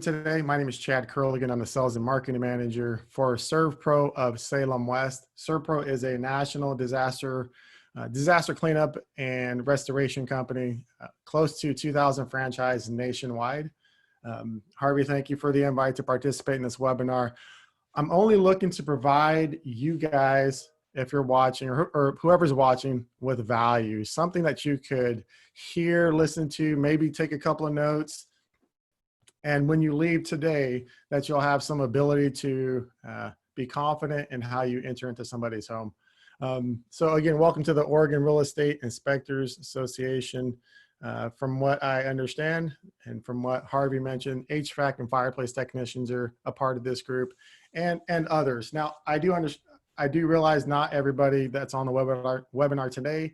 Today. My name is Chad Curligan. I'm the Sales and Marketing Manager for ServPro of Salem West. ServPro is a national disaster cleanup and restoration company, close to 2,000 franchises nationwide. Harvey, thank you for the invite to participate in this webinar. I'm only looking to provide you guys, if you're watching or whoever's watching, with value, something that you could hear, listen to, maybe take a couple of notes. And when you leave today, that you'll have some ability to be confident in how you enter into somebody's home. So again, welcome to the Oregon Real Estate Inspectors Association. From what I understand, and from what Harvey mentioned, HVAC and fireplace technicians are a part of this group, and others. Now, I do realize not everybody that's on the webinar today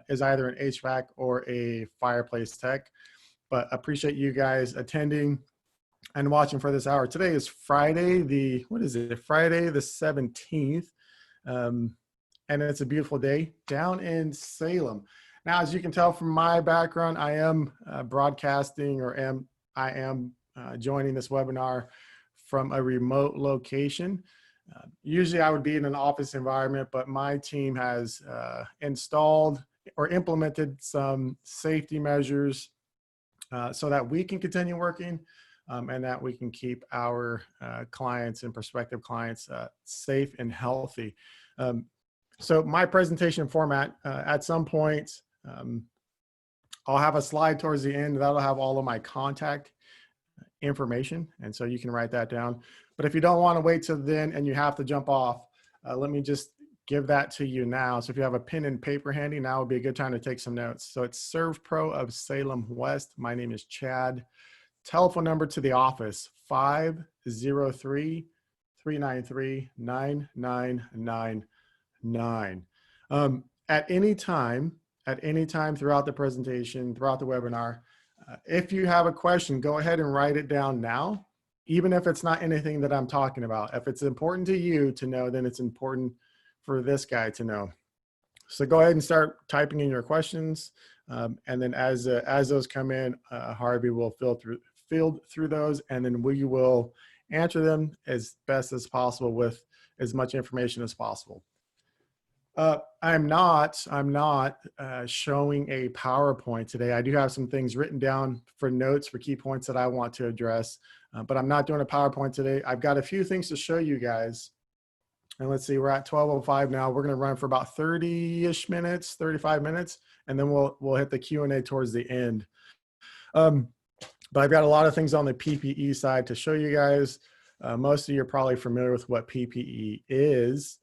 is either an HVAC or a fireplace tech. But appreciate you guys attending and watching for this hour. Today is Friday, Friday the 17th. And it's a beautiful day down in Salem. Now, as you can tell from my background, I am broadcasting, or I am joining this webinar from a remote location. Usually I would be in an office environment, but my team has installed or implemented some safety measures so that we can continue working and that we can keep our clients and prospective clients safe and healthy. So my presentation format, at some point, I'll have a slide towards the end that'll have all of my contact information, and so you can write that down. But if you don't want to wait till then and you have to jump off, let me just give that to you now. So if you have a pen and paper handy, now would be a good time to take some notes. So it's ServPro of Salem West. My name is Chad. Telephone number to the office, 503-393-9999. At any time throughout the presentation, throughout the webinar, if you have a question, go ahead and write it down now, even if it's not anything that I'm talking about. If it's important to you to know, then it's important for this guy to know. So go ahead and start typing in your questions. And then as those come in, Harvey will field through those, and then we will answer them as best as possible with as much information as possible. I'm not showing a PowerPoint today. I do have some things written down for notes for key points that I want to address, but I'm not doing a PowerPoint today. I've got a few things to show you guys. And let's see, we're at 12:05 now. We're going to run for about 30-ish minutes, 35 minutes, and then we'll hit the Q&A towards the end. But I've got a lot of things on the PPE side to show you guys. Most of you are probably familiar with what PPE is,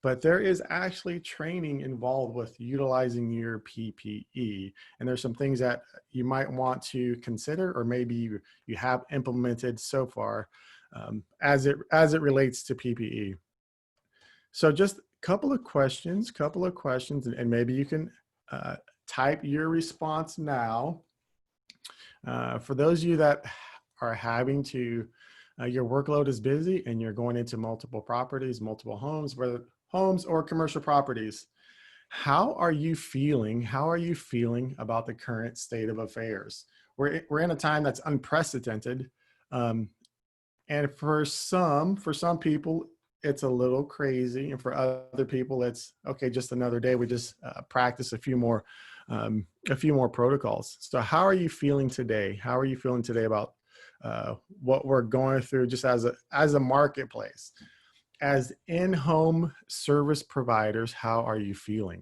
but there is actually training involved with utilizing your PPE. And there's some things that you might want to consider, or maybe you have implemented so far, as it relates to PPE. So just a couple of questions, and maybe you can type your response now. For those of you that are having to, your workload is busy and you're going into multiple properties, multiple homes, whether homes or commercial properties, how are you feeling? How are you feeling about the current state of affairs? We're in a time that's unprecedented. And for some people, it's a little crazy. And for other people, it's okay, just another day. We just practice a few more protocols. So how are you feeling today? How are you feeling today about what we're going through just as a marketplace? As in-home service providers, how are you feeling?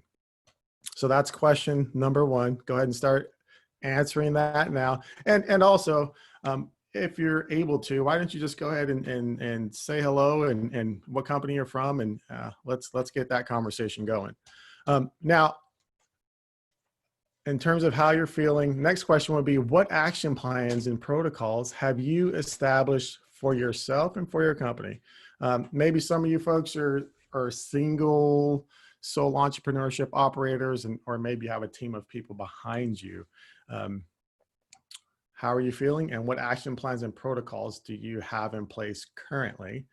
So that's question number one. Go ahead and start answering that now. And also, if you're able to, why don't you just go ahead and say hello and what company you're from, and let's get that conversation going. Now, in terms of how you're feeling, next question would be, what action plans and protocols have you established for yourself and for your company? Maybe some of you folks are single sole entrepreneurship operators, or maybe you have a team of people behind you. How are you feeling, and what action plans and protocols do you have in place currently?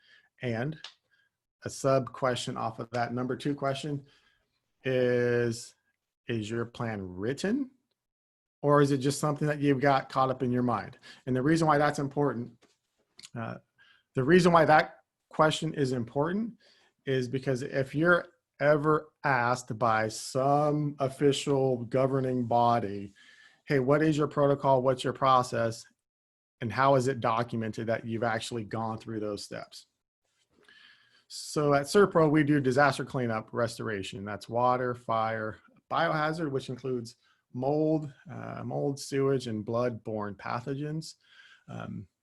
And a sub question off of that, number two question is your plan written or is it just something that you've got caught up in your mind? And the reason why that's important, uh, the reason why that question is important is because if you're ever asked by some official governing body, hey, what is your protocol? What's your process? And how is it documented that you've actually gone through those steps? So at Serpro, we do disaster cleanup restoration. That's water, fire, biohazard, which includes mold, sewage, and blood-borne pathogens.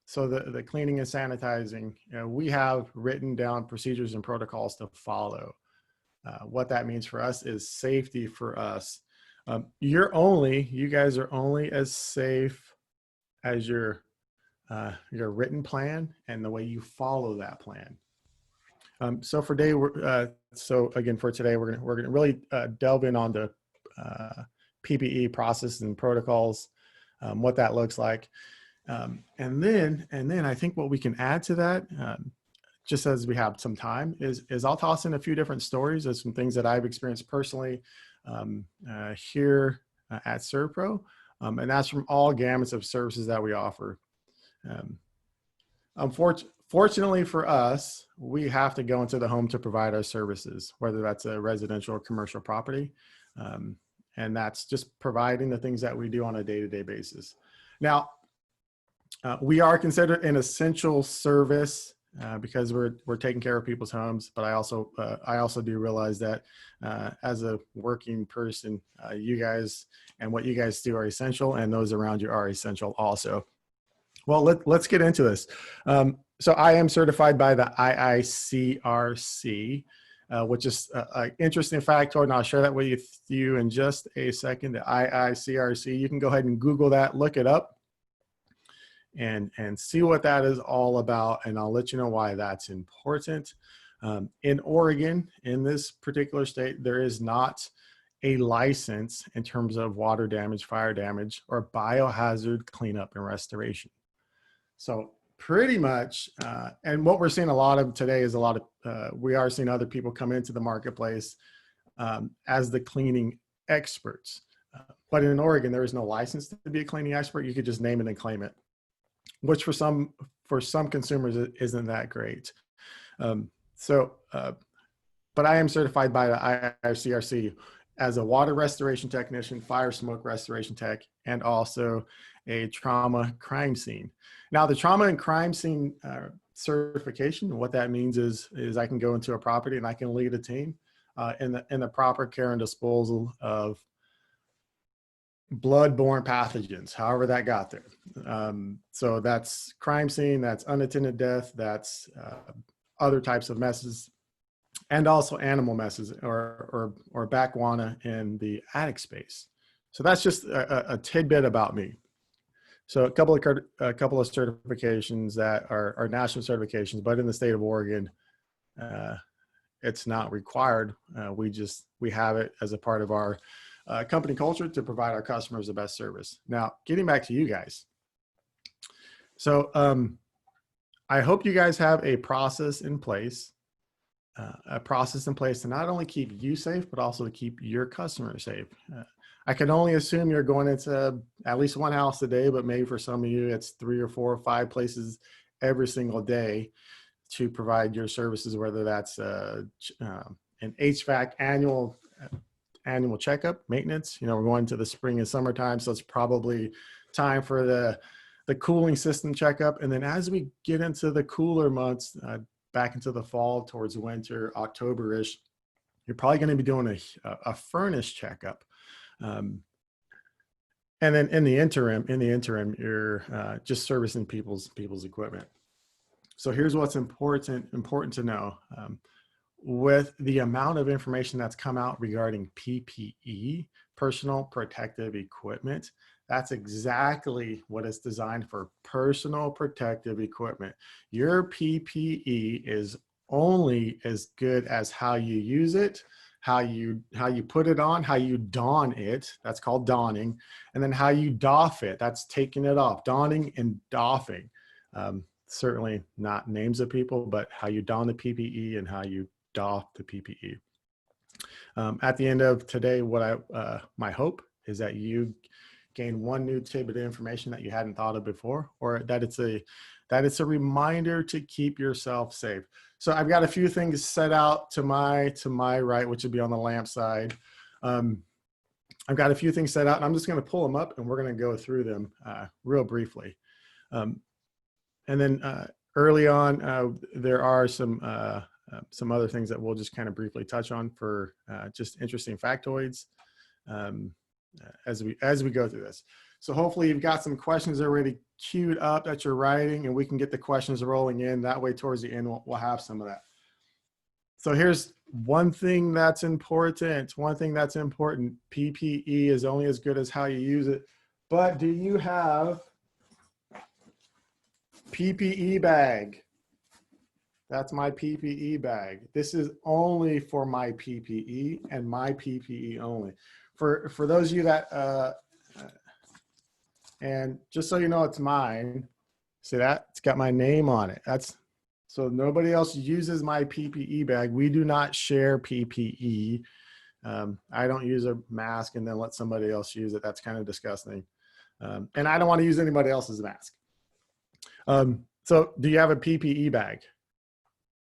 So the cleaning and sanitizing, we have written down procedures and protocols to follow. What that means for us is safety for us. You guys are only as safe as your written plan and the way you follow that plan. So for today, for today, we're gonna really delve in on the PPE process and protocols, what that looks like. And then I think what we can add to that, just as we have some time, is I'll toss in a few different stories of some things that I've experienced personally here at Serpro, and that's from all gamuts of services that we offer. Fortunately for us, we have to go into the home to provide our services, whether that's a residential or commercial property. And that's just providing the things that we do on a day-to-day basis. Now, we are considered an essential service because we're taking care of people's homes. But I also do realize that as a working person, you guys and what you guys do are essential, and those around you are essential also. Well, let's get into this. So I am certified by the IICRC, which is an interesting factoid, and I'll share that with you in just a second. The IICRC, you can go ahead and Google that, look it up, and see what that is all about, and I'll let you know why that's important. In Oregon, in this particular state, there is not a license in terms of water damage, fire damage, or biohazard cleanup and restoration. So pretty much, and what we're seeing a lot of today is we are seeing other people come into the marketplace as the cleaning experts. But in Oregon, there is no license to be a cleaning expert. You could just name it and claim it, which for some consumers isn't that great. But I am certified by the IICRC as a water restoration technician, fire smoke restoration tech, and also a trauma crime scene. Now, the trauma and crime scene certification, what that means is I can go into a property and I can lead a team in the proper care and disposal of blood-borne pathogens, however that got there. So that's crime scene, that's unattended death, that's other types of messes, and also animal messes or backwater in the attic space. So that's just a tidbit about me. So a couple of certifications that are national certifications, but in the state of Oregon, it's not required. We have it as a part of our company culture to provide our customers the best service. Now, getting back to you guys. So I hope you guys have a process in place to not only keep you safe, but also to keep your customers safe. I can only assume you're going into at least one house a day, but maybe for some of you, it's 3 or 4 or 5 places every single day to provide your services, whether that's an HVAC annual checkup, maintenance. We're going to the spring and summertime, so it's probably time for the cooling system checkup. And then as we get into the cooler months, back into the fall towards winter, October-ish, you're probably going to be doing a furnace checkup. And then in the interim, you're just servicing people's equipment. So here's what's important to know. With the amount of information that's come out regarding PPE, personal protective equipment, that's exactly what it's designed for, personal protective equipment. Your PPE is only as good as how you use it, how you put it on, how you don it, that's called donning, and then how you doff it, that's taking it off, donning and doffing. Certainly not names of people, but how you don the PPE and how you doff the PPE. At the end of today, my hope is that you gain one new tidbit of information that you hadn't thought of before, or that it's a reminder to keep yourself safe. So I've got a few things set out to my right, which would be on the lamp side. I've got a few things set out, and I'm just going to pull them up, and we're going to go through them real briefly. And then early on, there are some other things that we'll just kind of briefly touch on for just interesting factoids as we go through this. So hopefully you've got some questions already queued up that you're writing, and we can get the questions rolling in. That way towards the end, we'll have some of that. So here's one thing that's important. PPE is only as good as how you use it. But do you have PPE bag? That's my PPE bag. This is only for my PPE and my PPE only. For those of you that, and just so you know, it's mine. See that? It's got my name on it. So nobody else uses my PPE bag. We do not share PPE. I don't use a mask and then let somebody else use it. That's kind of disgusting. And I don't want to use anybody else's mask. So do you have a PPE bag?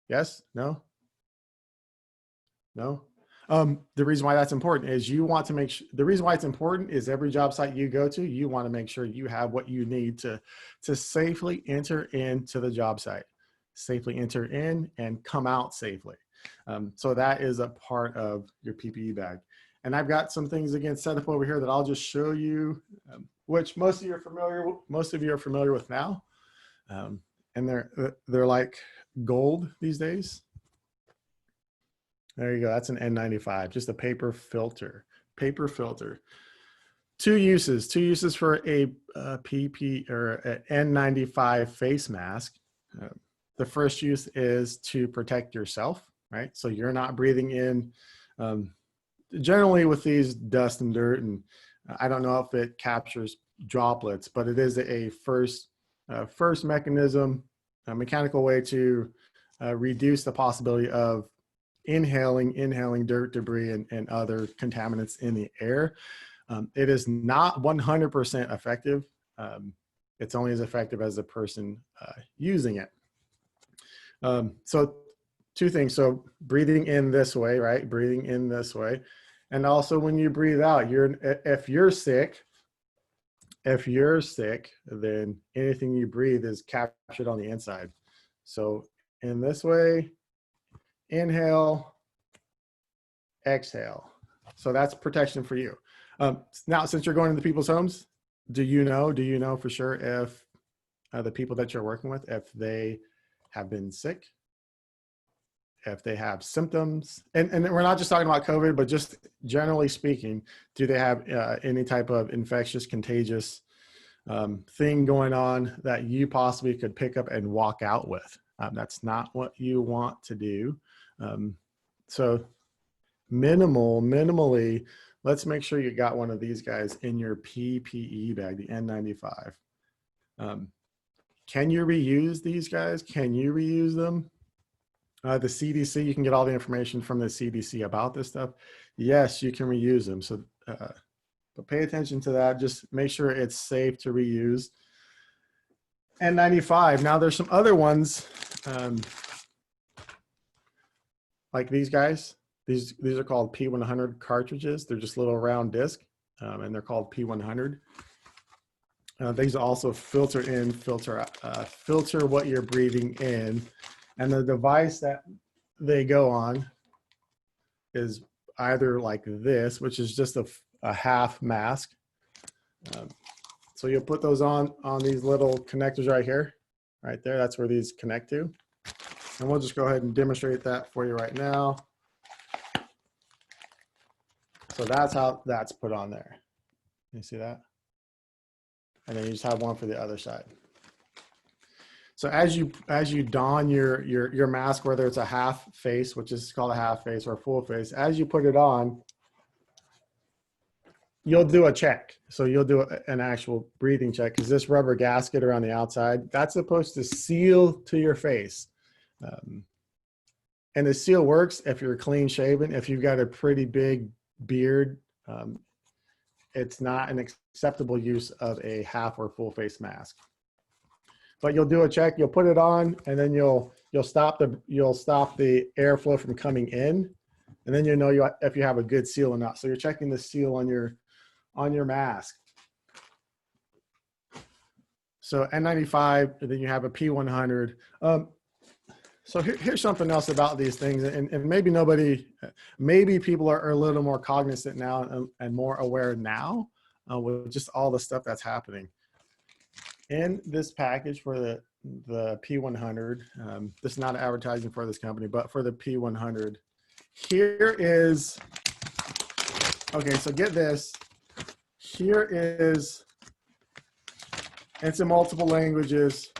Yes? No? No? The reason why that's important is you want to make sure, the reason why it's important is every job site you go to, you want to make sure you have what you need to safely enter into the job site, safely enter in and come out safely. So that is a part of your PPE bag. And I've got some things again set up over here that I'll just show you, which most of you are familiar with now. And they're like gold these days. There you go. That's an N95, just a paper filter. Two uses for a PP or an N95 face mask. The first use is to protect yourself, right? So you're not breathing in, generally with these dust and dirt, and I don't know if it captures droplets, but it is a first mechanism, a mechanical way to reduce the possibility of inhaling dirt, debris, and other contaminants in the air. It is not 100% effective. It's only as effective as the person using it. So two things. So breathing in this way, right? Breathing in this way. And also when you breathe out, if you're sick, then anything you breathe is captured on the inside. So in this way, inhale, exhale. So that's protection for you. Now, since you're going into people's homes, do you know for sure if the people that you're working with, if they have been sick, if they have symptoms, and we're not just talking about COVID, but just generally speaking, do they have any type of infectious, contagious thing going on that you possibly could pick up and walk out with? That's not what you want to do. So minimally, let's make sure you got one of these guys in your PPE bag, the N95. Can you reuse these guys? Can you reuse them? The CDC, you can get all the information from the CDC about this stuff. Yes, you can reuse them. So, but pay attention to that. Just make sure it's safe to reuse. N95. Now there's some other ones like these guys. These are called P100 cartridges. They're just little round disc, and they're called P100. These also filter in, filter what you're breathing in. And the device that they go on is either like this, which is just a half mask. So you'll put those on these little connectors right here, right there. That's where these connect to. And we'll just go ahead and demonstrate that for you right now. So that's how that's put on there. You see that? And then you just have one for the other side. So as you don your mask, whether it's a half face, which is called a half face, or a full face, as you put it on, you'll do a check. So you'll do an actual breathing check, because this rubber gasket around the outside, that's supposed to seal to your face. And the seal works if you're clean shaven. If you've got a pretty big beard, it's not an acceptable use of a half or full face mask. But you'll do a check, you'll put it on, and then you'll stop the airflow from coming in, and then you know if you have a good seal or not. So you're checking the seal on your mask. So N95, and then you have a P100. So here's something else about these things, and maybe people are a little more cognizant now and more aware now with just all the stuff that's happening. In this package for the P100, this is not advertising for this company, but for the P100, here is, okay, so get this, here is, it's in multiple languages,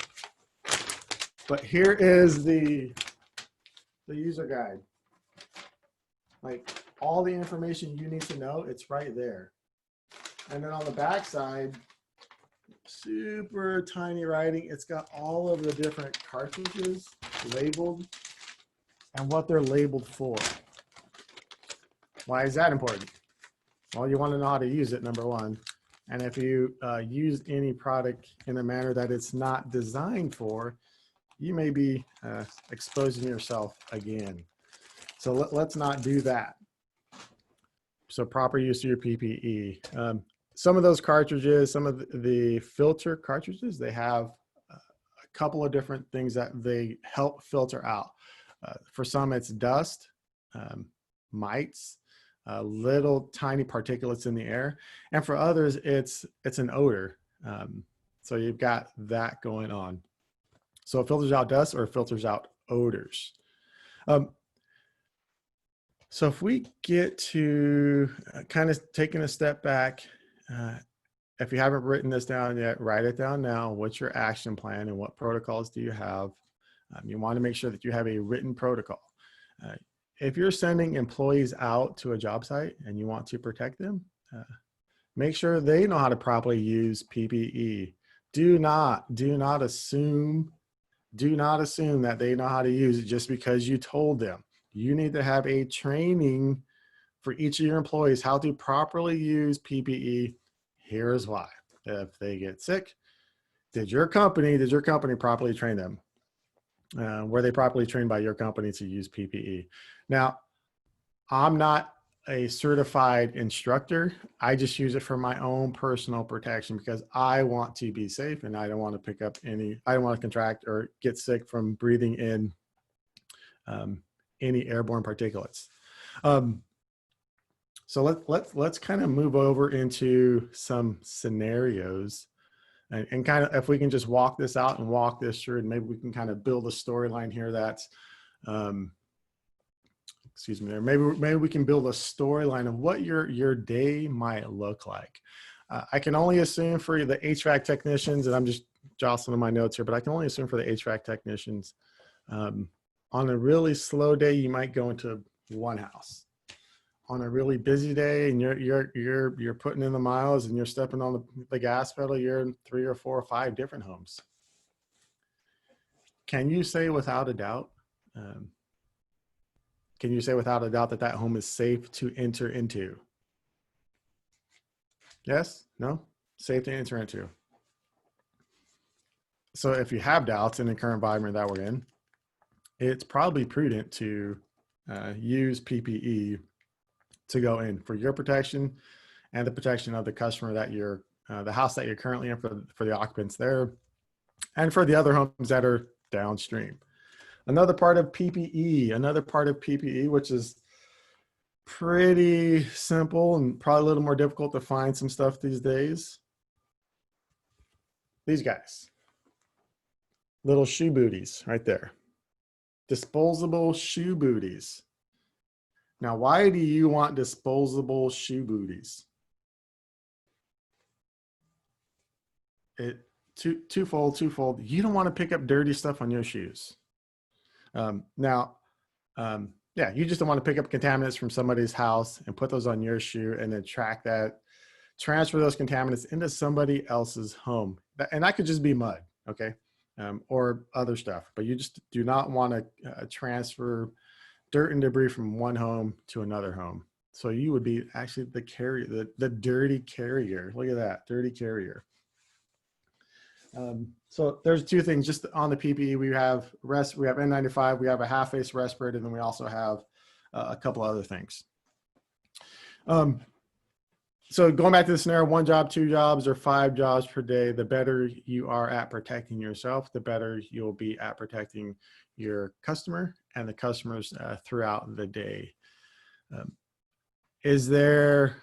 but here is the user guide. Like all the information you need to know, it's right there. And then on the back side, super tiny writing, it's got all of the different cartridges labeled and what they're labeled for. Why is that important? Well, you want to know how to use it, number one. And if you use any product in a manner that it's not designed for, you may be exposing yourself again. So let's not do that. So proper use of your PPE. Some of those cartridges, some of the filter cartridges, they have a couple of different things that they help filter out. For some, it's dust, mites, little tiny particulates in the air. And for others, it's an odor. So you've got that going on. So it filters out dust or it filters out odors. So if we get to kind of taking a step back, if you haven't written this down yet, write it down now. What's your action plan and what protocols do you have? You want to make sure that you have a written protocol. If you're sending employees out to a job site and you want to protect them, make sure they know how to properly use PPE. Do not assume that they know how to use it just because you told them. You need to have a training for each of your employees how to properly use PPE. Here's why. If they get sick, did your company properly train them? Were they properly trained by your company to use PPE? Now, I'm not a certified instructor. I just use it for my own personal protection because I want to be safe and I don't want to I don't want to contract or get sick from breathing in any airborne particulates. So let's kind of move over into some scenarios and kind of, if we can just walk this out and walk this through, and maybe we can kind of build a storyline here that's, excuse me there, maybe we can build a storyline of what your day might look like. I can only assume for the HVAC technicians, and I'm just jostling my notes here, but I can only assume for the HVAC technicians, on a really slow day, you might go into one house. On a really busy day and you're putting in the miles and you're stepping on the gas pedal, you're in 3 or 4 or 5 different homes. Can you say without a doubt, that that home is safe to enter into? Yes? No? Safe to enter into. So if you have doubts in the current environment that we're in, it's probably prudent to use PPE to go in for your protection and the protection of the customer that the house that you're currently in for the occupants there, and for the other homes that are downstream. Another part of PPE, which is pretty simple and probably a little more difficult to find some stuff these days. These guys, little shoe booties right there. Disposable shoe booties. Now, why do you want disposable shoe booties? Twofold. You don't want to pick up dirty stuff on your shoes. Yeah, you just don't want to pick up contaminants from somebody's house and put those on your shoe and then transfer those contaminants into somebody else's home. And that could just be mud, okay? Or other stuff, but you just do not want to transfer dirt and debris from one home to another home. So you would be actually the carrier, the dirty carrier. Look at that, dirty carrier. So there's two things just on the PPE. We have N95, we have a half face respirator, and then we also have a couple other things. So going back to the scenario, 1 job, 2 jobs, or 5 jobs per day, the better you are at protecting yourself, the better you'll be at protecting your customer and the customers throughout the day. Is there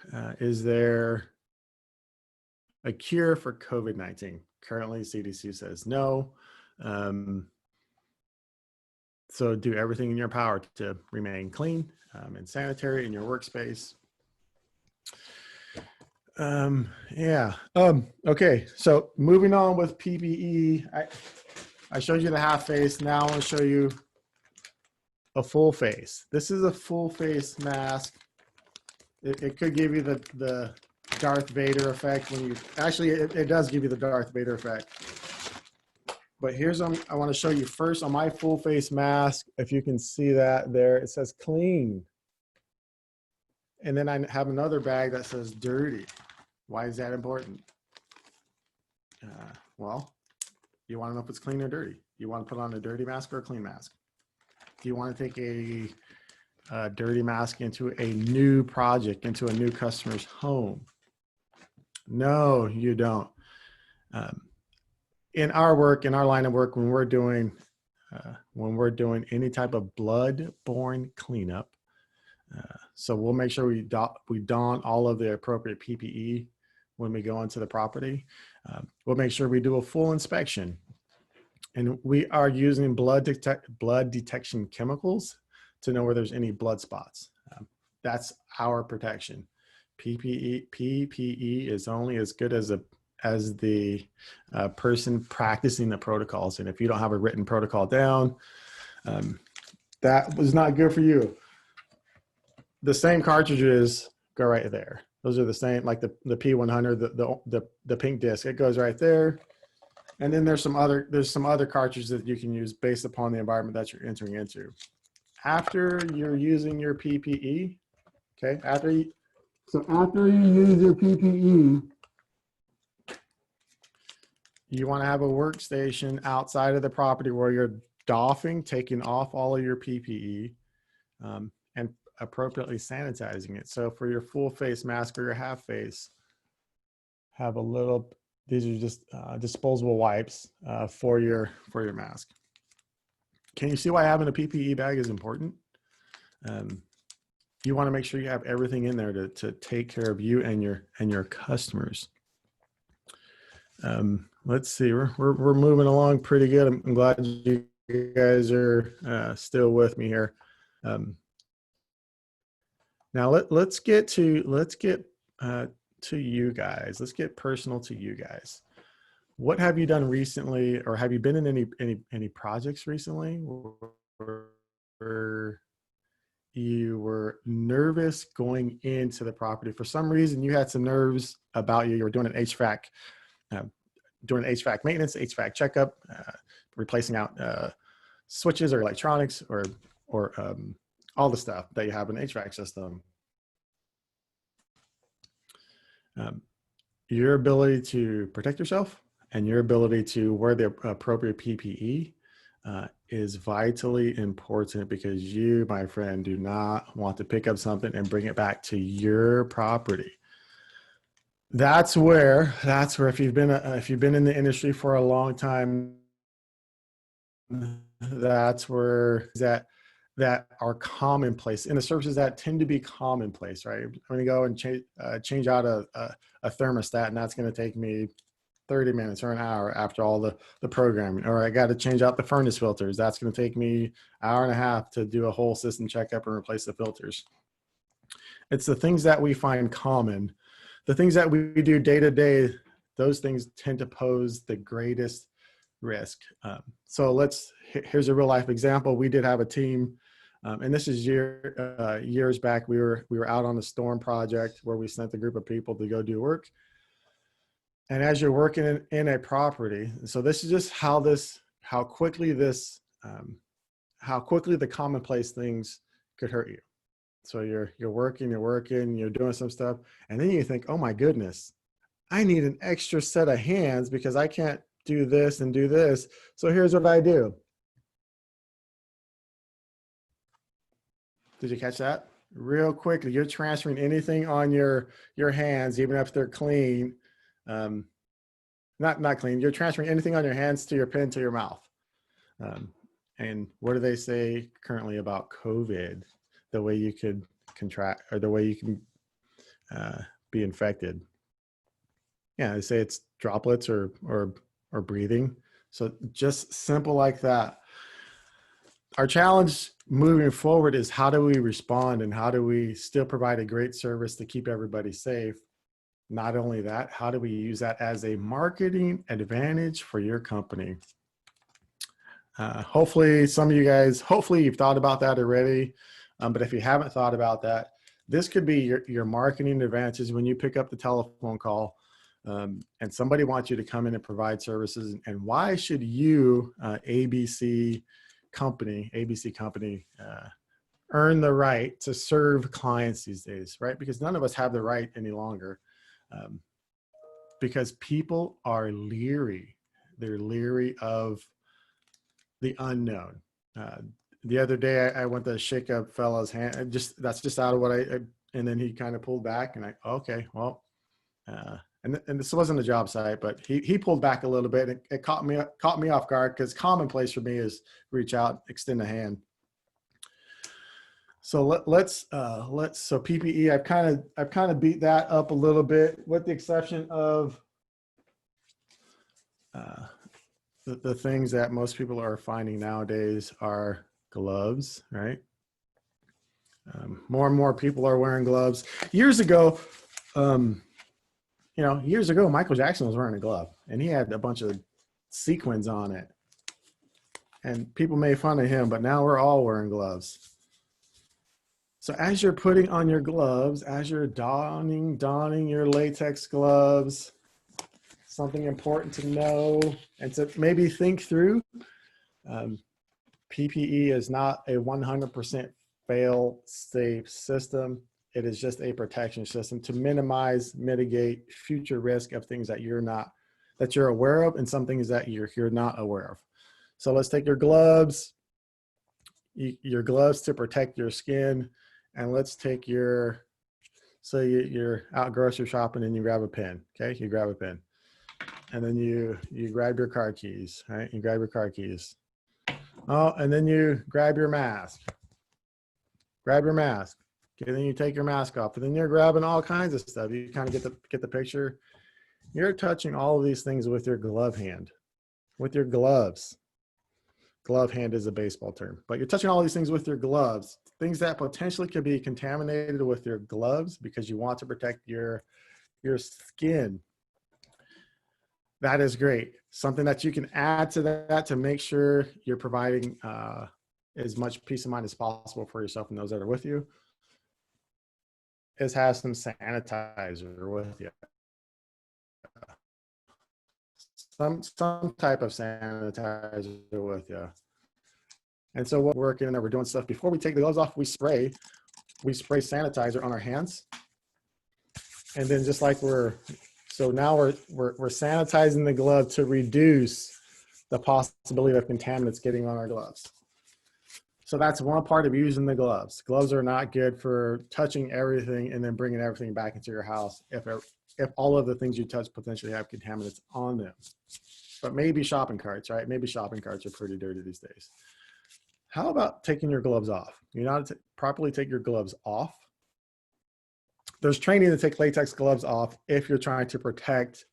a cure for COVID-19? Currently, CDC says no. So do everything in your power to remain clean and sanitary in your workspace. Okay, so moving on with PPE, I showed you the half face. Now I want to show you a full face. This is a full face mask. It could give you the Darth Vader effect when you, actually it does give you the Darth Vader effect. But here's, I want to show you first on my full face mask. If you can see that there, it says clean. And then I have another bag that says dirty. Why is that important? Well, you want to know if it's clean or dirty. You want to put on a dirty mask or a clean mask? Do you want to take a dirty mask into a new project, into a new customer's home? No, you don't. In our work, in our line of work, when we're doing any type of blood-borne cleanup, so we'll make sure we don all of the appropriate PPE when we go into the property. We'll make sure we do a full inspection, and we are using blood detection chemicals to know where there's any blood spots. That's our protection. PPE is only as good as the person practicing the protocols. And if you don't have a written protocol down, that was not good for you. The same cartridges go right there. Those are the same, like the P100, the pink disc, it goes right there. And then there's some other cartridges that you can use based upon the environment that you're entering into. After you're using your PPE, okay, after you use your PPE, you want to have a workstation outside of the property where you're taking off all of your PPE, and appropriately sanitizing it. So for your full face mask or your half face, have these are just disposable wipes for your mask. Can you see why having a PPE bag is important? You want to make sure you have everything in there to take care of you and your customers. Let's see, we're moving along pretty good. I'm glad you guys are still with me here. Now let's get to you guys. Let's get personal to you guys. What have you done recently, or have you been in any projects recently where you were nervous going into the property? For some reason, you had some nerves about you. You were doing an HVAC, maintenance, HVAC checkup, replacing out switches or electronics or all the stuff that you have in the HVAC system. Your ability to protect yourself and your ability to wear the appropriate PPE is vitally important, because you, my friend, do not want to pick up something and bring it back to your property. That's where if you've been in the industry for a long time, that's where that are commonplace, and the services that tend to be commonplace, right? I'm going to go and change out a thermostat, and that's going to take me 30 minutes or an hour after all the programming. Or I got to change out the furnace filters. That's going to take me an hour and a half to do a whole system checkup and replace the filters. It's the things that we find common. The things that we do day to day, those things tend to pose the greatest risk. So here's a real life example. We did have a team, and this is years back. We were out on a storm project where we sent a group of people to go do work. And as you're working in a property, so this is just how quickly the commonplace things could hurt you. So you're working, you're doing some stuff, and then you think, oh my goodness, I need an extra set of hands because I can't do this and do this. So here's what I do. Did you catch that? Real quickly, you're transferring anything on your hands, even if they're clean. Um, not clean. You're transferring anything on your hands to your pen to your mouth. And what do they say currently about COVID? The way you could contract, or the way you can be infected. Yeah, they say it's droplets or breathing. So just simple like that. Our challenge moving forward is, how do we respond and how do we still provide a great service to keep everybody safe? Not only that, how do we use that as a marketing advantage for your company? Hopefully some of you guys, hopefully you've thought about that already. But if you haven't thought about that, this could be your marketing advantages when you pick up the telephone call and somebody wants you to come in and provide services. And why should you, ABC company, earn the right to serve clients these days, right? Because none of us have the right any longer, because people are leery. They're leery of the unknown. The other day I went to shake a fella's hand. That's just out of what and then he kind of pulled back, and okay, well, and this wasn't a job site, but he pulled back a little bit. It caught me off guard, because commonplace for me is reach out, extend a hand. So let's so PPE, I've kind of beat that up a little bit, with the exception of the things that most people are finding nowadays are gloves, right? More and more people are wearing gloves. Years ago, Michael Jackson was wearing a glove, and he had a bunch of sequins on it, and people made fun of him, but now we're all wearing gloves. So as you're putting on your gloves, as you're donning your latex gloves, something important to know and to maybe think through, PPE is not a 100% fail-safe system. It is just a protection system to mitigate future risk of things that you're aware of, and some things that you're not aware of. So let's take your gloves to protect your skin, and let's take you're out grocery shopping and you grab a pen. Okay, you grab a pen, and then you grab your car keys, right? You grab your car keys. Oh, and then you grab your mask. Grab your mask. Okay, then you take your mask off, and then you're grabbing all kinds of stuff. You kind of get the picture. You're touching all of these things with your glove hand, with your gloves. Glove hand is a baseball term, but you're touching all these things with your gloves, things that potentially could be contaminated with your gloves because you want to protect your skin. That is great. Something that you can add to that to make sure you're providing as much peace of mind as possible for yourself and those that are with you is have some sanitizer with you. Some type of sanitizer with you. And so what we're working and we're doing stuff before we take the gloves off, we spray sanitizer on our hands. And then just like so now we're sanitizing the glove to reduce the possibility of contaminants getting on our gloves. So that's one part of using the gloves. Gloves are not good for touching everything and then bringing everything back into your house if all of the things you touch potentially have contaminants on them. But maybe shopping carts, right? Maybe shopping carts are pretty dirty these days. How about taking your gloves off? You know how to properly take your gloves off. There's training to take latex gloves off if you're trying to protect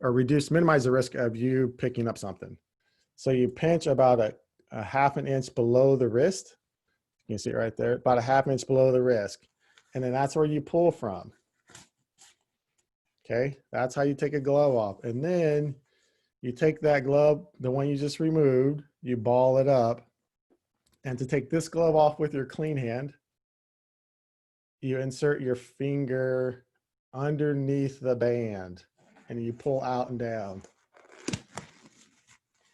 or minimize the risk of you picking up something. So you pinch about a half an inch below the wrist. You can see it right there, about a half inch below the wrist. And then that's where you pull from. Okay, that's how you take a glove off. And then you take that glove, the one you just removed, you ball it up. And to take this glove off with your clean hand, you insert your finger underneath the band and you pull out and down.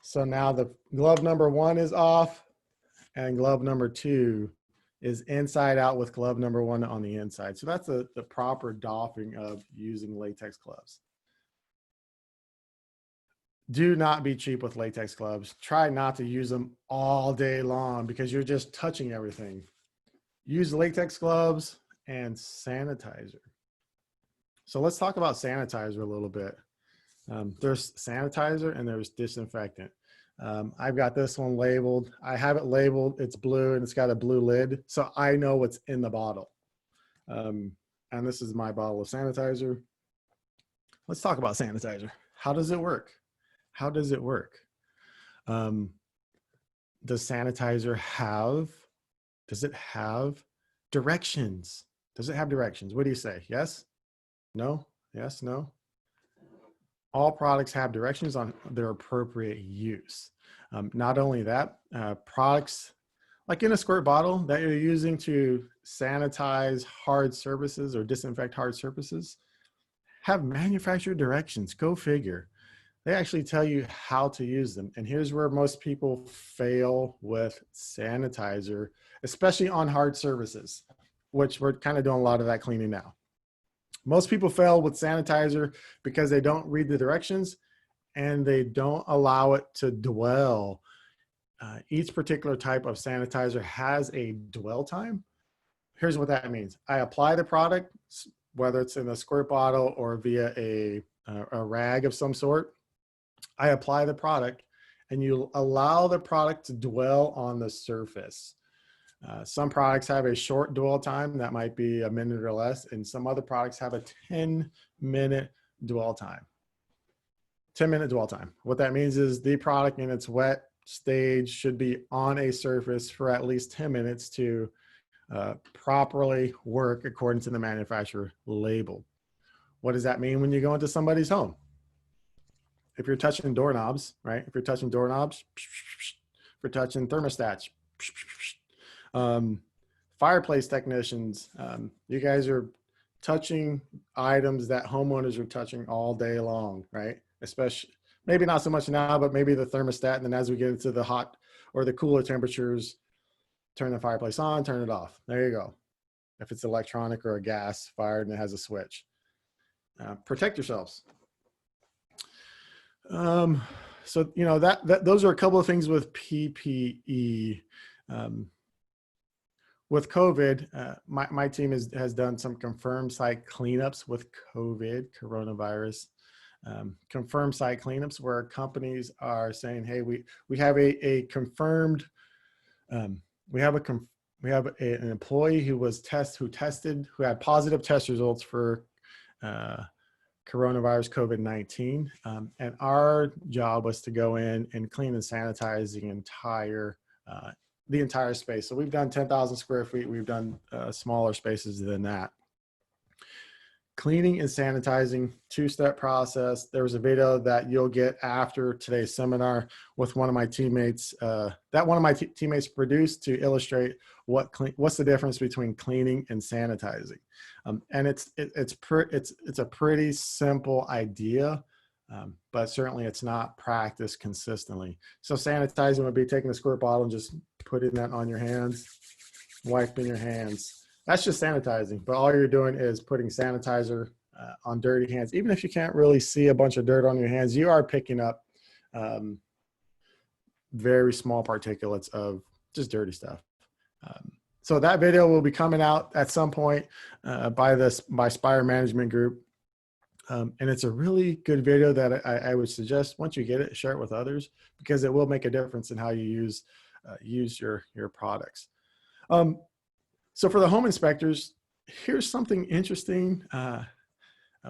So now the glove number 1 is off and glove number 2 is inside out with glove number 1 on the inside. So that's the proper doffing of using latex gloves. Do not be cheap with latex gloves. Try not to use them all day long because you're just touching everything. Use latex gloves and sanitizer. So let's talk about sanitizer a little bit. There's sanitizer and there's disinfectant. I've got this one labeled. I have it labeled. It's blue and it's got a blue lid. So I know what's in the bottle. And this is my bottle of sanitizer. Let's talk about sanitizer. How does it work? How does it work? Does sanitizer does it have directions? Does it have directions? What do you say? Yes? No? Yes? No? All products have directions on their appropriate use. Not only that, products like in a squirt bottle that you're using to sanitize hard surfaces or disinfect hard surfaces have manufacturer directions. Go figure. They actually tell you how to use them. And here's where most people fail with sanitizer, especially on hard surfaces, which we're kind of doing a lot of that cleaning now. Most people fail with sanitizer because they don't read the directions and they don't allow it to dwell. Each particular type of sanitizer has a dwell time. Here's what that means. I apply the product, whether it's in a squirt bottle or via a rag of some sort. I apply the product and you allow the product to dwell on the surface. Some products have a short dwell time that might be a minute or less, and some other products have a 10-minute dwell time. 10-minute dwell time. What that means is the product in its wet stage should be on a surface for at least 10 minutes to properly work according to the manufacturer label. What does that mean when you go into somebody's home? If you're touching doorknobs, right? If you're touching doorknobs, if you're touching thermostats, fireplace technicians, you guys are touching items that homeowners are touching all day long, right? Especially, maybe not so much now, but maybe the thermostat. And then as we get into the hot or the cooler temperatures, turn the fireplace on, turn it off. There you go. If it's electronic or a gas fired and it has a switch. Protect yourselves. So, you know, those are a couple of things with PPE. With COVID, my team has done some confirmed site cleanups with coronavirus. Confirmed site cleanups where companies are saying, hey, we have a confirmed, we have an employee who had positive test results for coronavirus COVID-19. And our job was to go in and clean and sanitize the entire space. So we've done 10,000 square feet. We've done smaller spaces than that. Cleaning and sanitizing, two-step process. There was a video that you'll get after today's seminar with one of my teammates, that one of my teammates produced to illustrate what's the difference between cleaning and sanitizing. And it's a pretty simple idea, but certainly it's not practiced consistently. So sanitizing would be taking a squirt bottle and just putting that on your hands, wiping your hands. That's just sanitizing, but all you're doing is putting sanitizer on dirty hands. Even if you can't really see a bunch of dirt on your hands, you are picking up very small particulates of just dirty stuff. So that video will be coming out at some point by Spire Management Group. And it's a really good video that I would suggest once you get it, share it with others because it will make a difference in how you use your products. So for the home inspectors, here's something interesting.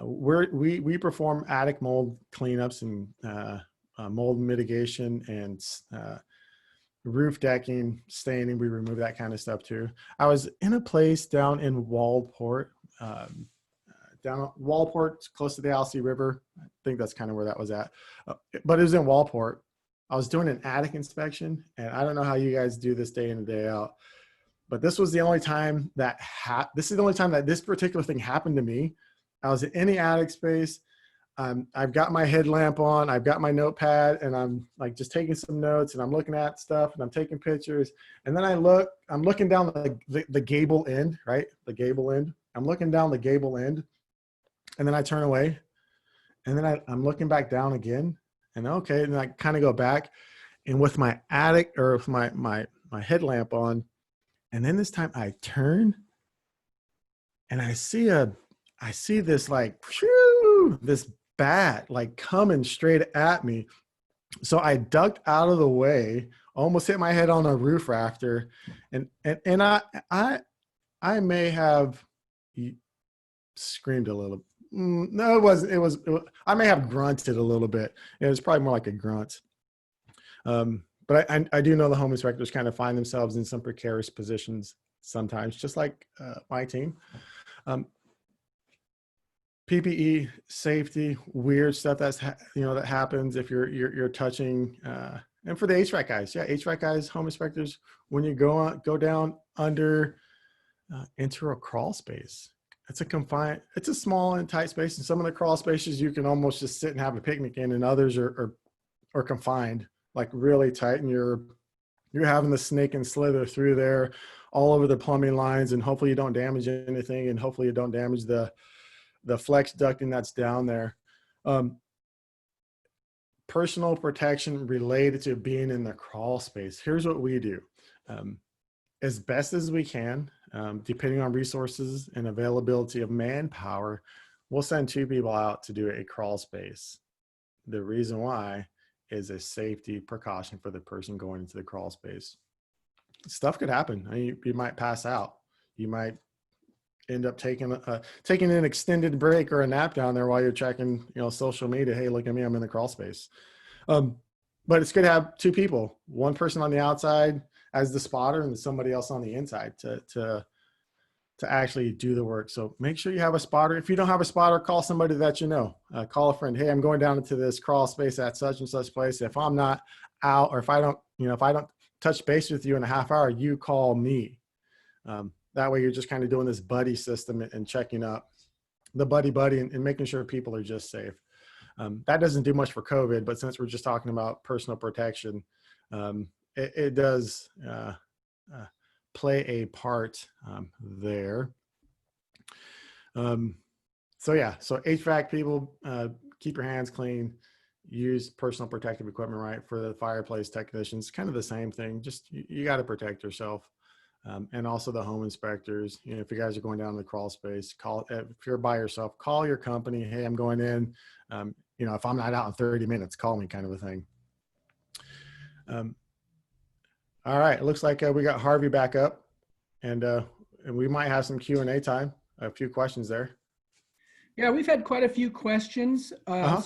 We perform attic mold cleanups and mold mitigation and roof decking, staining. We remove that kind of stuff too. I was in a place down in Walport, close to the Alsea River. I think that's kind of where that was at. But it was in Walport. I was doing an attic inspection, and I don't know how you guys do this day in and day out, but this was the only time that this particular thing happened to me. I was in the attic space. I've got my headlamp on, I've got my notepad, and I'm like just taking some notes, and I'm looking at stuff, and I'm taking pictures. And then I'm looking down the gable end, right? The gable end. I'm looking down the gable end, and then I turn away, and then I'm looking back down again, and okay, and I kind of go back, and with my attic or with my headlamp on, and then this time I turn, and I see this like whew, this bat like coming straight at me. So I ducked out of the way, almost hit my head on a roof rafter, and I may have screamed a little. No, it wasn't. I may have grunted a little bit. It was probably more like a grunt. But I do know the home inspectors kind of find themselves in some precarious positions sometimes, just like my team. PPE, safety, weird stuff that happens if you're touching. And for the HVAC guys, yeah, HVAC guys, home inspectors, when you go down under into a crawl space, it's a small and tight space, and some of the crawl spaces you can almost just sit and have a picnic in, and others are confined, like really tight, and you're having the snake and slither through there all over the plumbing lines, and hopefully you don't damage anything, and hopefully you don't damage the flex ducting that's down there. Personal protection related to being in the crawl space. Here's what we do. As best as we can, depending on resources and availability of manpower, we'll send 2 people out to do a crawl space. The reason why is a safety precaution for the person going into the crawl space. Stuff could happen. I mean, you might pass out. You might end up taking an extended break or a nap down there while you're checking, social media. Hey, look at me, I'm in the crawl space. But it's good to have 2 people, one person on the outside as the spotter and somebody else on the inside to actually do the work. So make sure you have a spotter. If you don't have a spotter, call somebody that you know. Call a friend. Hey, I'm going down into this crawl space at such and such place. If I'm not out, or if I don't touch base with you in a half hour, you call me. That way you're just kind of doing this buddy system and checking up the buddy and making sure people are just safe. That doesn't do much for COVID, but since we're just talking about personal protection, it does play a part there. So HVAC people, keep your hands clean, use personal protective equipment, right? For the fireplace technicians, kind of the same thing. Just you got to protect yourself. And also the home inspectors, if you guys are going down the crawl space, if you're by yourself, call your company. Hey, I'm going in. If I'm not out in 30 minutes, call me, kind of a thing. All right. It looks like we got Harvey back up, and we might have some Q&A time. A few questions there. Yeah, we've had quite a few questions. So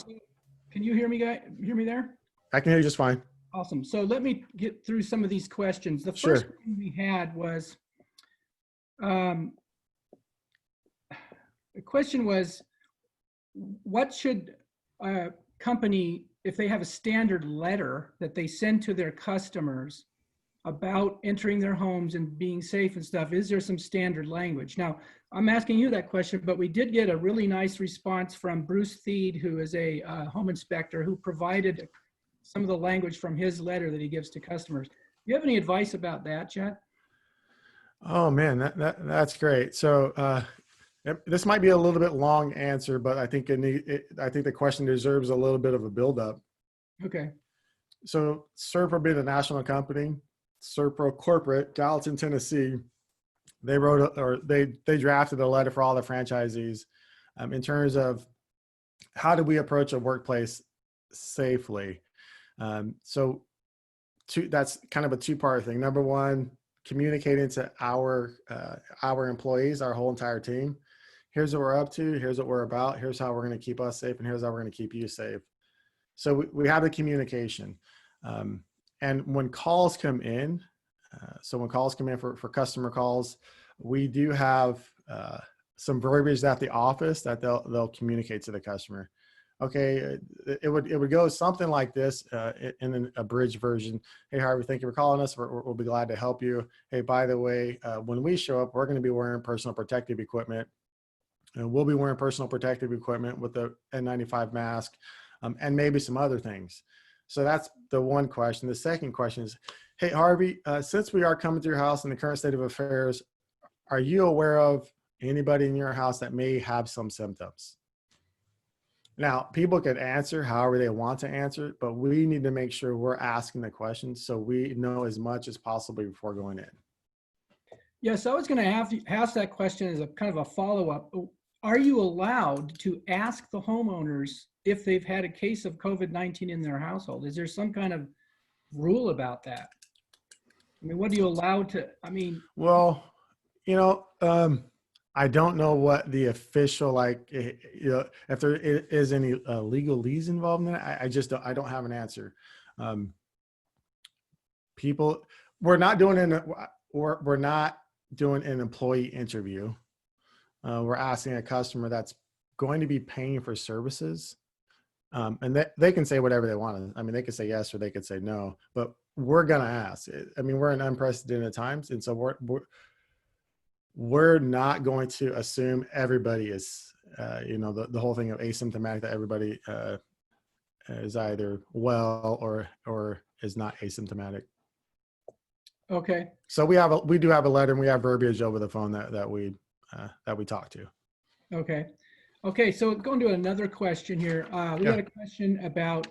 can you hear me, guys? Hear me there? I can hear you just fine. Awesome. So let me get through some of these questions. The first one we had was, the question was, what should a company, if they have a standard letter that they send to their customers about entering their homes and being safe and stuff, is there some standard language? Now, I'm asking you that question, but we did get a really nice response from Bruce Theed, who is a home inspector, who provided some of the language from his letter that he gives to customers. Do you have any advice about that, Chet? Oh man, that's great. So this might be a little bit long answer, but I think I think the question deserves a little bit of a buildup. Okay. So Serpro being a national company, Serpro Corporate, Gallatin, Tennessee, they drafted a letter for all the franchisees in terms of how do we approach a workplace safely. So that's kind of a 2-part thing. Number one, communicating to our employees, our whole entire team. Here's what we're up to. Here's what we're about. Here's how we're going to keep us safe. And here's how we're going to keep you safe. So we have the communication. And when calls come in, for customer calls, we do have some verbiage at the office that they'll communicate to the customer. Okay, it would go something like this in an abridged version. Hey, Harvey, thank you for calling us. We'll be glad to help you. Hey, by the way, when we show up, we're going to be wearing personal protective equipment. And we'll be wearing personal protective equipment with the N95 mask, and maybe some other things. So that's the one question. The second question is, hey, Harvey, since we are coming to your house in the current state of affairs, are you aware of anybody in your house that may have some symptoms? Now, people can answer however they want to answer it, but we need to make sure we're asking the questions so we know as much as possible before going in. Yes, I was going to have to ask that question as a kind of a follow-up. Are you allowed to ask the homeowners if they've had a case of COVID-19 in their household? Is there some kind of rule about that? I mean, what are you allowed to, I mean, Well, I don't know what the official, like, if there is any legalese involved in it. I don't have an answer. People, we're not doing an employee interview. We're asking a customer that's going to be paying for services. And they can say whatever they want. I mean, they could say yes or they could say no, but we're going to ask. I mean, we're in unprecedented times. And so we're not going to assume everybody is, the whole thing of asymptomatic, that everybody is either well or is not asymptomatic. okay. So we do have a letter, and we have verbiage over the phone that we talk to. Okay. Okay. So going to another question here. We got a question about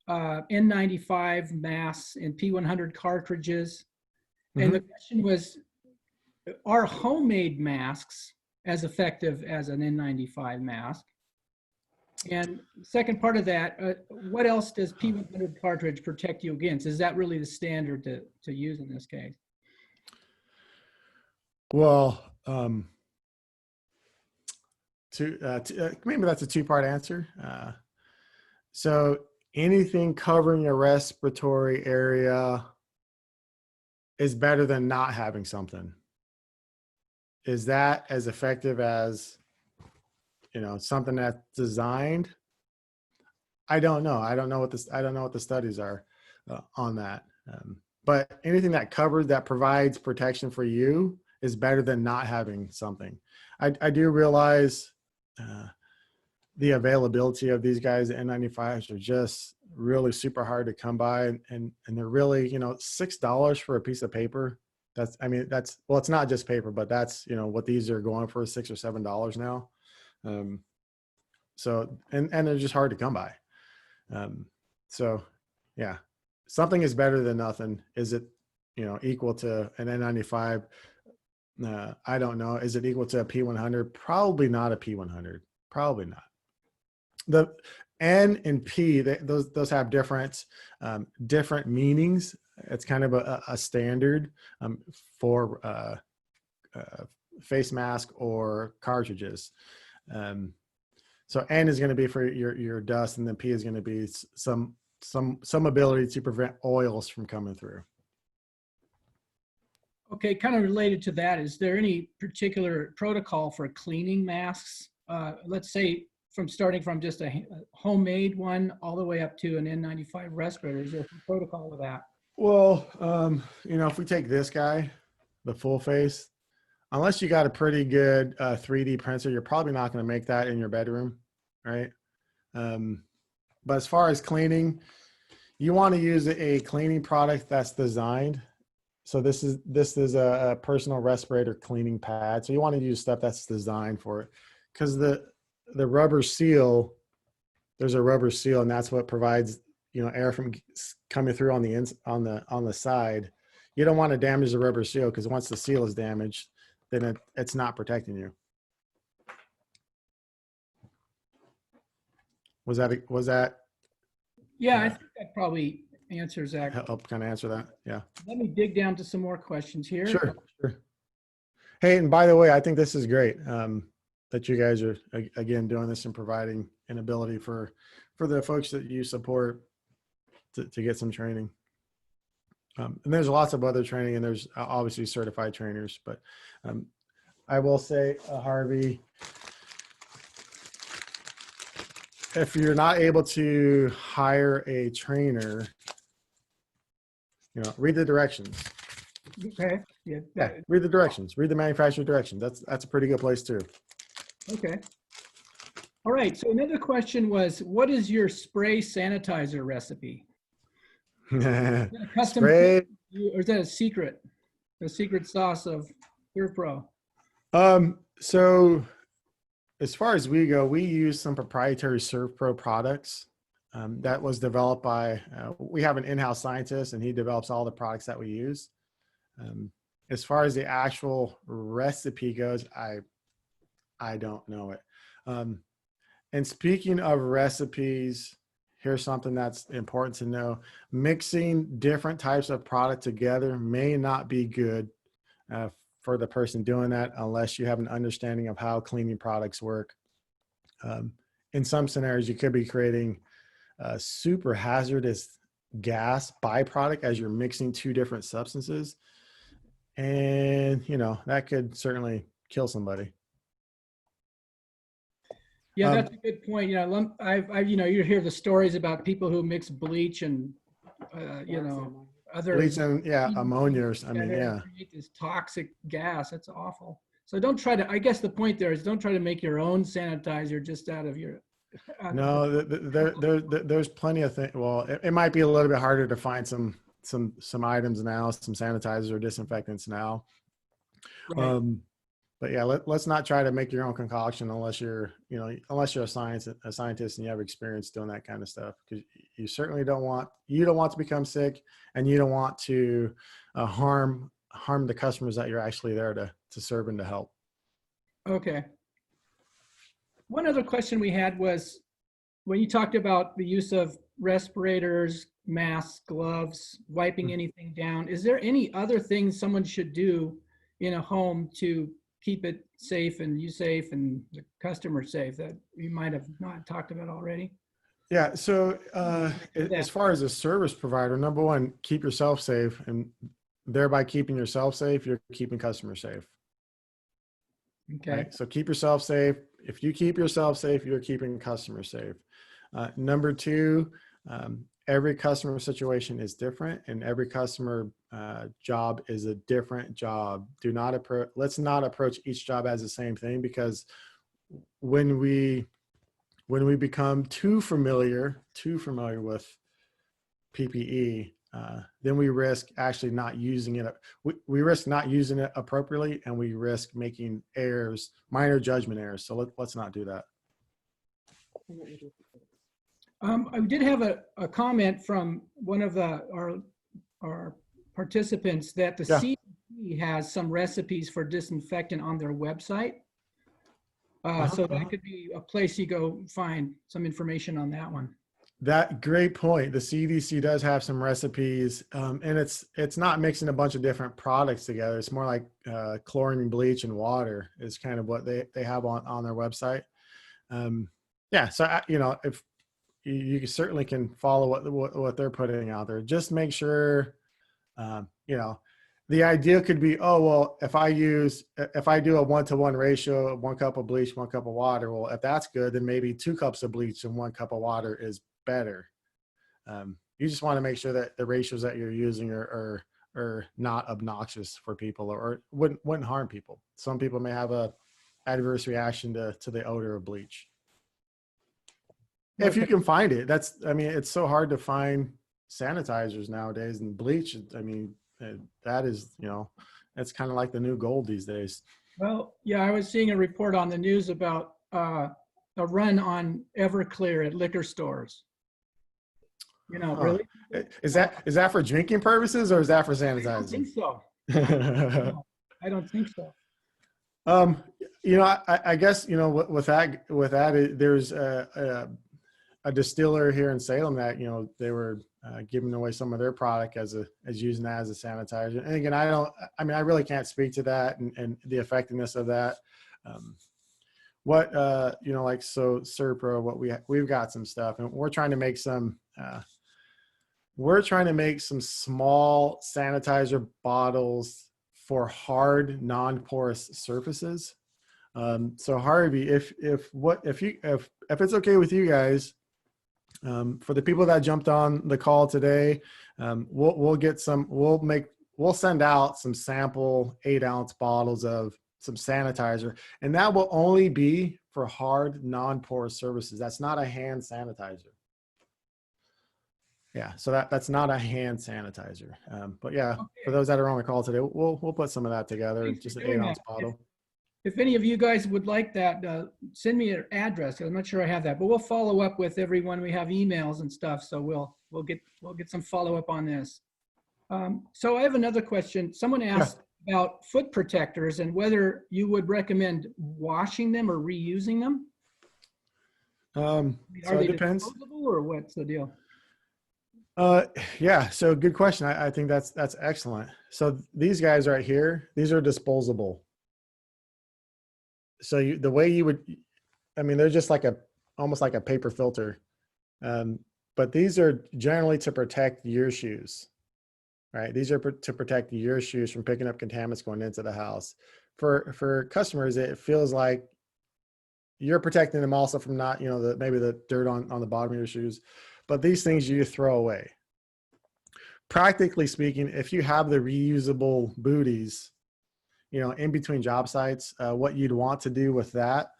N95 masks and P100 cartridges. And the question was, are homemade masks as effective as an N95 mask? And second part of that, what else does P100 cartridge protect you against? Is that really the standard to use in this case? Well, maybe that's a two-part answer. So anything covering your respiratory area is better than not having something. Is that as effective as, something that's designed? I don't know. I don't know what the studies are on that. But anything that provides protection for you is better than not having something. I do realize the availability of these guys, the N95s, are just really super hard to come by, and they're really, $6 for a piece of paper. It's not just paper, but that's, what these are going for, $6 or $7 now. So, and they're just hard to come by. So yeah, something is better than nothing. Is it, equal to an N95? I don't know. Is it equal to a P100? Probably not a P100. Probably not. The N and P, those have different meanings. It's kind of a standard for face mask or cartridges. So N is going to be for your dust, and then P is going to be some ability to prevent oils from coming through. Okay, kind of related to that, is there any particular protocol for cleaning masks? Let's say starting from just a homemade one all the way up to an N95 respirator. Is there a protocol with that? Well, if we take this guy, the full face, unless you got a pretty good 3D printer, you're probably not going to make that in your bedroom, right? But as far as cleaning, you want to use a cleaning product that's designed. So this is a personal respirator cleaning pad. So you want to use stuff that's designed for it, because the rubber seal, there's a rubber seal, and that's what provides, air from coming through on the side. You don't want to damage the rubber seal, because once the seal is damaged, then it's not protecting you. Was that? Yeah, I think that probably answers that. Help kind of answer that. Yeah. Let me dig down to some more questions here. Sure. Hey, and by the way, I think this is great that you guys are again doing this and providing an ability for the folks that you support to get some training. And there's lots of other training, and there's obviously certified trainers, but I will say, Harvey, if you're not able to hire a trainer, read the directions. Okay. Yeah. Read the directions. Read the manufacturer directions. That's a pretty good place too. Okay. All right. So another question was, what is your spray sanitizer recipe? Is that a custom fit Spray. to you, or is that a secret sauce of ServPro? So as far as we go, we use some proprietary ServPro products that was developed by, we have an in-house scientist and he develops all the products that we use. Um, as far as the actual recipe goes, I don't know it. And speaking of recipes, here's something that's important to know. Mixing different types of product together may not be good uh, for the person doing that unless you have an understanding of how cleaning products work. Um, in some scenarios, you could be creating a super hazardous gas byproduct as you're mixing two different substances. And, that could certainly kill somebody. Yeah, that's a good point. You hear the stories about people who mix bleach and, other. Bleach and, yeah, ammonia. I mean, yeah. Create this toxic gas. That's awful. So don't try to, I guess the point there is don't try to make your own sanitizer just out of your. No, there's plenty of things. Well, it might be a little bit harder to find some items now, some sanitizers or disinfectants now. Right. But yeah, let's not try to make your own concoction unless you're a scientist and you have experience doing that kind of stuff, because you certainly don't want to become sick, and you don't want to harm the customers that you're actually there to serve and to help. Okay. One other question we had was when you talked about the use of respirators, masks, gloves, wiping anything down, is there any other things someone should do in a home to keep it safe and you safe and the customer safe that you might have not talked about already? Yeah. So as far as a service provider, number one, keep yourself safe, and thereby keeping yourself safe, you're keeping customers safe. Okay. Right? So keep yourself safe. If you keep yourself safe, you're keeping customers safe. Number two, every customer situation is different, and every customer job is a different job. Let's not approach each job as the same thing, because when we become too familiar with PPE, then we risk actually not using it. We risk not using it appropriately, and we risk making errors, minor judgment errors. So let's not do that. I did have a comment from one of our participants that the Yeah. CDC has some recipes for disinfectant on their website. So that could be a place you go find some information on that one. That great point. The CDC does have some recipes, and it's not mixing a bunch of different products together. It's more like chlorine, bleach, and water is kind of what they have on their website. Yeah, so if you certainly can follow what they're putting out there. Just make sure, the idea could be, oh, well, if I do a 1-to-1 ratio, 1 cup of bleach, 1 cup of water, well, if that's good, then maybe 2 cups of bleach and 1 cup of water is better. You just want to make sure that the ratios that you're using are not obnoxious for people, or wouldn't harm people. Some people may have a adverse reaction to the odor of bleach. If you can find it. It's so hard to find sanitizers nowadays, and bleach, that is, it's kind of like the new gold these days. Well, yeah, I was seeing a report on the news about a run on Everclear at liquor stores. Really? Is that for drinking purposes, or is that for sanitizing? I don't think so. No, I don't think so. I guess, with that, there's a distiller here in Salem that, they were giving away some of their product as using that as a sanitizer. And again, I really can't speak to that and the effectiveness of that. So ServPro, we've got some stuff, and we're trying to make some small sanitizer bottles for hard, non-porous surfaces. So Harvey, if it's okay with you guys, for the people that jumped on the call today, we'll send out some sample 8-ounce bottles of some sanitizer, and that will only be for hard, non-porous surfaces. That's not a hand sanitizer. Yeah, so that's not a hand sanitizer. But yeah, for Okay. those that are on the call today, we'll put some of that together, Thanks just for an doing 8-ounce that. bottle. If any of you guys would like that, send me an address. I'm not sure I have that, but we'll follow up with everyone. We have emails and stuff, so we'll get some follow up on this. So I have another question. Someone Yeah. asked about foot protectors and whether you would recommend washing them or reusing them. So Are it they depends. disposable or what's the deal? Yeah, so good question. I think that's excellent. So these guys right here, these are disposable. So the way you would, I mean, they're just like almost like a paper filter. But these are generally to protect your shoes, right? These are to protect your shoes from picking up contaminants going into the house. For customers, it feels like you're protecting them also from not, maybe the dirt on the bottom of your shoes, but these things you throw away. Practically speaking, if you have the reusable booties, in between job sites, what you'd want to do with that,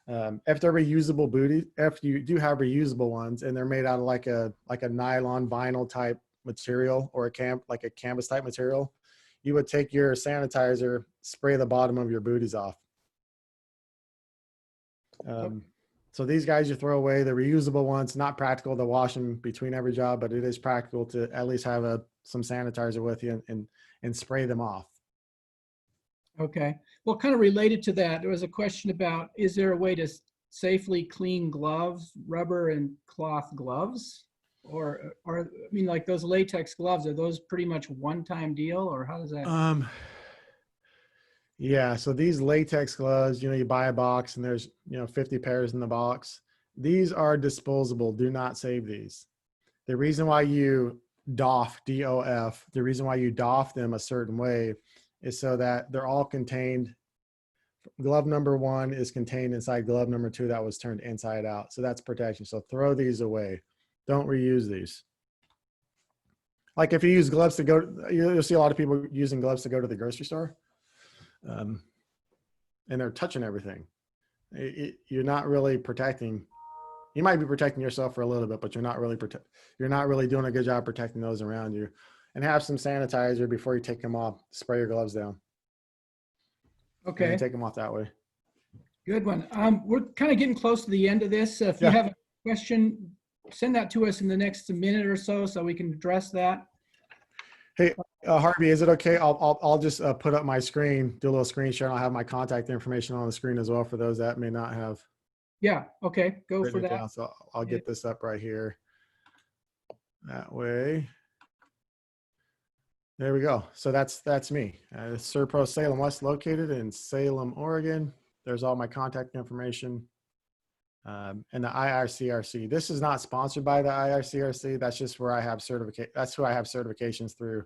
if they're reusable booties, if you do have reusable ones and they're made out of like a nylon vinyl type material or like a canvas type material, you would take your sanitizer, spray the bottom of your booties off. So these guys you throw away, the reusable ones, not practical to wash them between every job, but it is practical to at least have some sanitizer with you and spray them off. Okay. Well, kind of related to that, there was a question about, is there a way to safely clean gloves, rubber and cloth gloves? Or, I mean, like those latex gloves, are those pretty much one-time deal, or how does that? Yeah, so these latex gloves, you buy a box and there's, 50 pairs in the box. These are disposable. Do not save these. The reason why you doff, D-O-F, the reason why you doff them a certain way is so that they're all contained. Glove number 1 is contained inside glove number 2 that was turned inside out. So that's protection. So throw these away. Don't reuse these. Like if you use gloves to go, you'll see a lot of people using gloves to go to the grocery store. And they're touching everything. You're not really protecting. You might be protecting yourself for a little bit, but you're not really doing a good job protecting those around you. And have some sanitizer before you take them off. Spray your gloves down. Okay. And then take them off that way. Good one. We're kind of getting close to the end of this. If you Yeah. have a question, send that to us in the next minute or so we can address that. Hey, Harvey, is it okay? I'll just put up my screen, do a little screen share, and I'll have my contact information on the screen as well for those that may not have. Yeah. Okay. Go for Written it that. down. So I'll get this up right here. That way. There we go. So that's me. Serpro Salem West, located in Salem, Oregon. There's all my contact information. And the IRCRC. This is not sponsored by the IRCRC. That's just where I have That's who I have certifications through,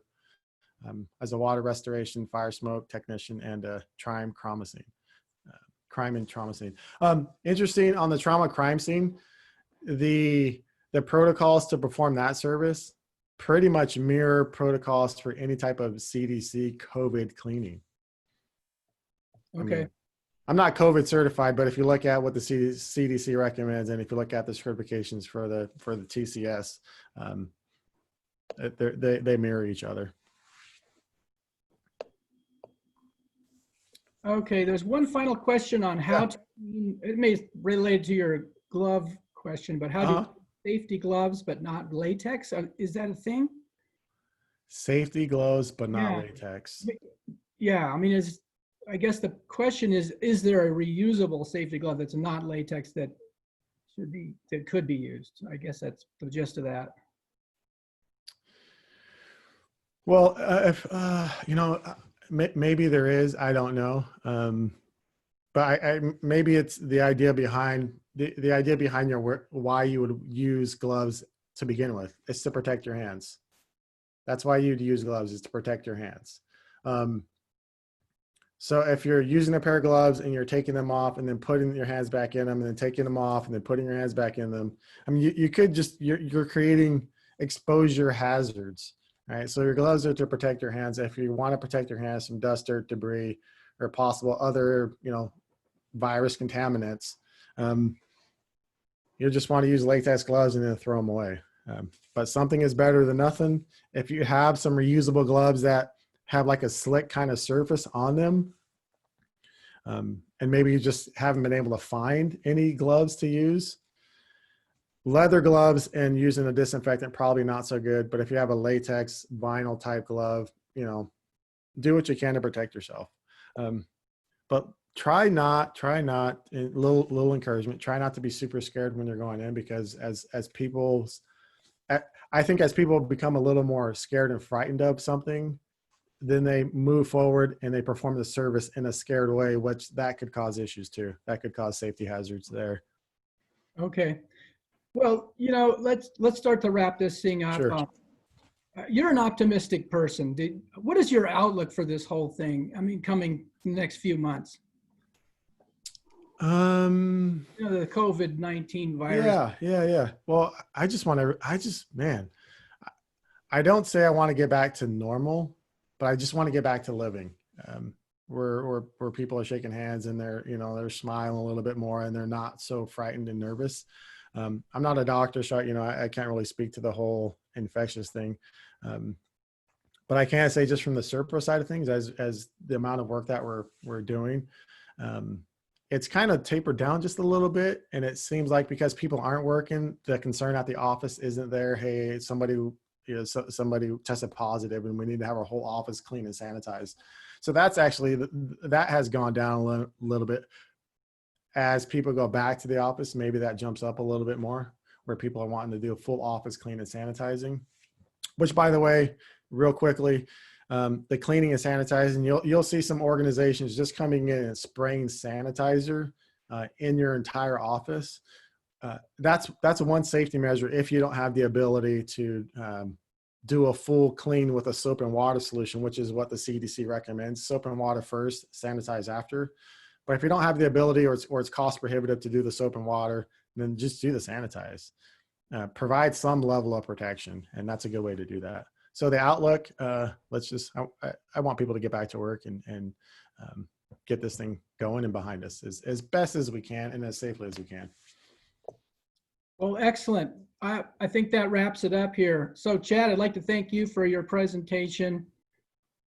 as a water restoration, fire smoke technician, and a crime and trauma scene. Interesting on the trauma crime scene, the protocols to perform that service pretty much mirror protocols for any type of CDC COVID cleaning. Okay. I mean, I'm not COVID certified, but if you look at what the CDC recommends, and if you look at the certifications for the TCS, they mirror each other. Okay, there's one final question on how to clean. It may relate to your glove question, but how do you safety gloves but not latex? Is that a thing? Safety gloves, but not latex. Yeah, I mean, I guess the question is there a reusable safety glove that's not latex that could be used? I guess that's the gist of that. Well, maybe there is, I don't know. But maybe it's the idea behind the idea behind why you would use gloves to begin with. It's to protect your hands. That's why you'd use gloves, is to protect your hands. So if you're using a pair of gloves and you're taking them off and then putting your hands back in them and then taking them off and then putting your hands back in them, I mean, you could just, you're creating exposure hazards, right? So your gloves are to protect your hands. If you want to protect your hands from dust, dirt, debris, or possible other, virus contaminants, you just want to use latex gloves and then throw them away. But something is better than nothing. If you have some reusable gloves that have like a slick kind of surface on them, and maybe you just haven't been able to find any gloves to use, leather gloves and using a disinfectant, probably not so good. But if you have a latex vinyl type glove, do what you can to protect yourself. But try not, little encouragement, try not to be super scared when you're going in, because I think as people become a little more scared and frightened of something, then they move forward and they perform the service in a scared way, which that could cause issues too. That could cause safety hazards there. Okay. Well, let's start to wrap this thing up. Sure. You're an optimistic person. What is your outlook for this whole thing? I mean, coming next few months? The COVID-19 virus. Yeah. Well, man, I don't say I want to get back to normal, but I just want to get back to living. Where people are shaking hands and they're smiling a little bit more and they're not so frightened and nervous. I'm not a doctor, so I can't really speak to the whole infectious thing. But I can say just from the Serpro side of things, as the amount of work that we're doing, it's kind of tapered down just a little bit. And it seems like because people aren't working, the concern at the office isn't there. Hey, somebody tested positive and we need to have our whole office clean and sanitized. So that's actually, that has gone down a little bit. As people go back to the office, maybe that jumps up a little bit more, where people are wanting to do a full office clean and sanitizing, which, by the way, real quickly, the cleaning and sanitizing, you'll see some organizations just coming in and spraying sanitizer in your entire office. That's one safety measure if you don't have the ability to do a full clean with a soap and water solution, which is what the CDC recommends. Soap and water first, sanitize after. But if you don't have the ability or it's cost prohibitive to do the soap and water, then just do the sanitize. Provide some level of protection, and that's a good way to do that. So the outlook, I want people to get back to work and get this thing going and behind us as best as we can and as safely as we can. Well, excellent. I think that wraps it up here. So Chad, I'd like to thank you for your presentation.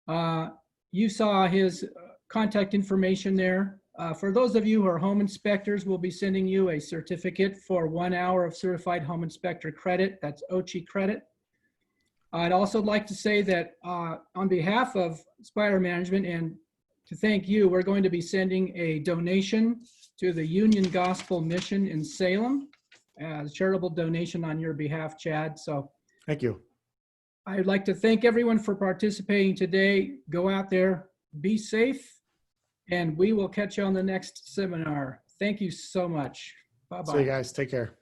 You saw his contact information there. For those of you who are home inspectors, we'll be sending you a certificate for 1 hour of certified home inspector credit. That's OCHI credit. I'd also like to say that on behalf of Spire Management and to thank you, we're going to be sending a donation to the Union Gospel Mission in Salem, a charitable donation on your behalf, Chad. So thank you. I'd like to thank everyone for participating today. Go out there, be safe, and we will catch you on the next seminar. Thank you so much. Bye-bye. See you guys. Take care.